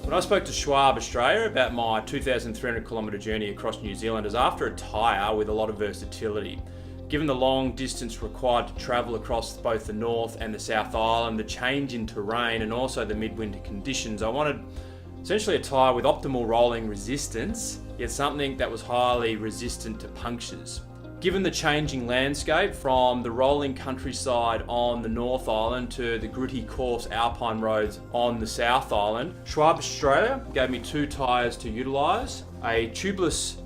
When I spoke to Schwalbe Australia about my 2,300 kilometre journey across New Zealand, it was after a tyre with a lot of versatility. Given the long distance required to travel across both the North and the South Island, the change in terrain and also the midwinter conditions, I wanted essentially a tyre with optimal rolling resistance, yet something that was highly resistant to punctures. Given the changing landscape from the rolling countryside on the North Island to the gritty coarse alpine roads on the South Island, Schwalbe Australia gave me two tyres to utilise, a Tubeless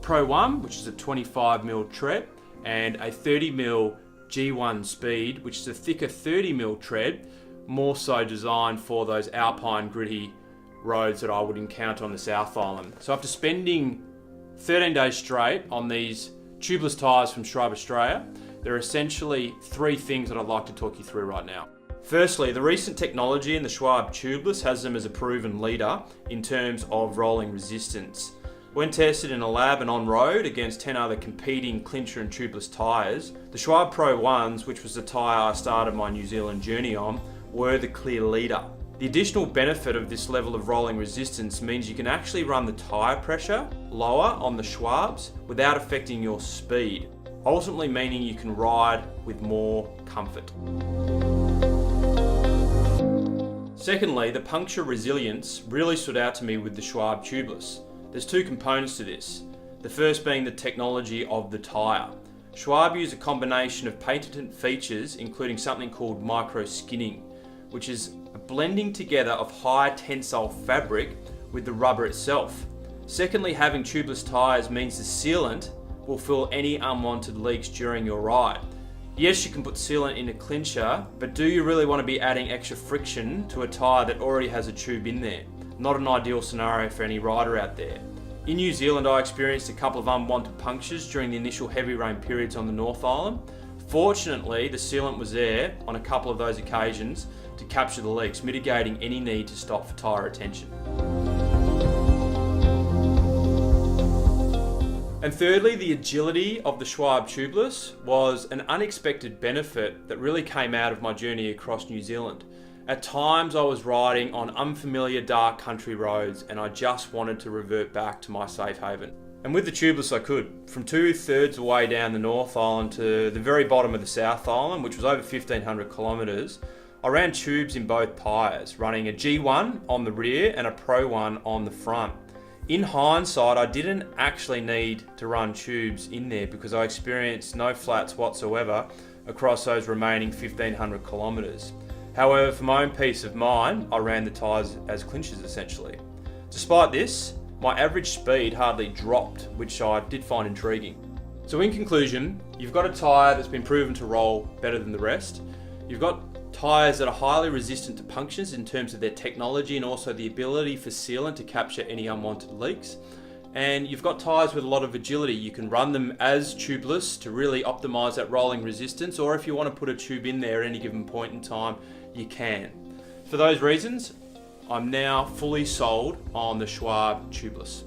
Pro 1, which is a 25mm tread, and a 30mm G1 Speed, which is a thicker 30mm tread, more so designed for those alpine gritty roads that I would encounter on the South Island. So after spending 13 days straight on these tubeless tyres from Schwalbe Australia, there are essentially three things that I'd like to talk you through right now. Firstly, the recent technology in the Schwalbe Tubeless has them as a proven leader in terms of rolling resistance. When tested in a lab and on road against 10 other competing clincher and tubeless tyres, the Schwalbe Pro 1s, which was the tyre I started my New Zealand journey on, were the clear leader. The additional benefit of this level of rolling resistance means you can actually run the tyre pressure lower on the Schwabes without affecting your speed, ultimately meaning you can ride with more comfort. Secondly, the puncture resilience really stood out to me with the Schwalbe Tubeless. There's two components to this, the first being the technology of the tyre. Schwalbe use a combination of patented features including something called micro skinning, which is a blending together of high tensile fabric with the rubber itself. Secondly, having tubeless tyres means the sealant will fill any unwanted leaks during your ride. Yes, you can put sealant in a clincher, but do you really want to be adding extra friction to a tyre that already has a tube in there? Not an ideal scenario for any rider out there. In New Zealand, I experienced a couple of unwanted punctures during the initial heavy rain periods on the North Island. Fortunately, the sealant was there on a couple of those occasions to capture the leaks, mitigating any need to stop for tyre retention. And thirdly, the agility of the Schwalbe Tubeless was an unexpected benefit that really came out of my journey across New Zealand. At times I was riding on unfamiliar dark country roads and I just wanted to revert back to my safe haven. And with the Tubeless I could, from 2/3 away down the North Island to the very bottom of the South Island, which was over 1,500 kilometres, I ran tubes in both tyres, running a G1 on the rear and a Pro 1 on the front. In hindsight, I didn't actually need to run tubes in there because I experienced no flats whatsoever across those remaining 1,500 kilometres. However, for my own peace of mind, I ran the tyres as clinchers essentially. Despite this, my average speed hardly dropped, which I did find intriguing. So in conclusion, you've got a tyre that's been proven to roll better than the rest. You've got tyres that are highly resistant to punctures in terms of their technology and also the ability for sealant to capture any unwanted leaks. And you've got tyres with a lot of agility. You can run them as tubeless to really optimise that rolling resistance, or if you want to put a tube in there at any given point in time, you can. For those reasons, I'm now fully sold on the Schwalbe Tubeless.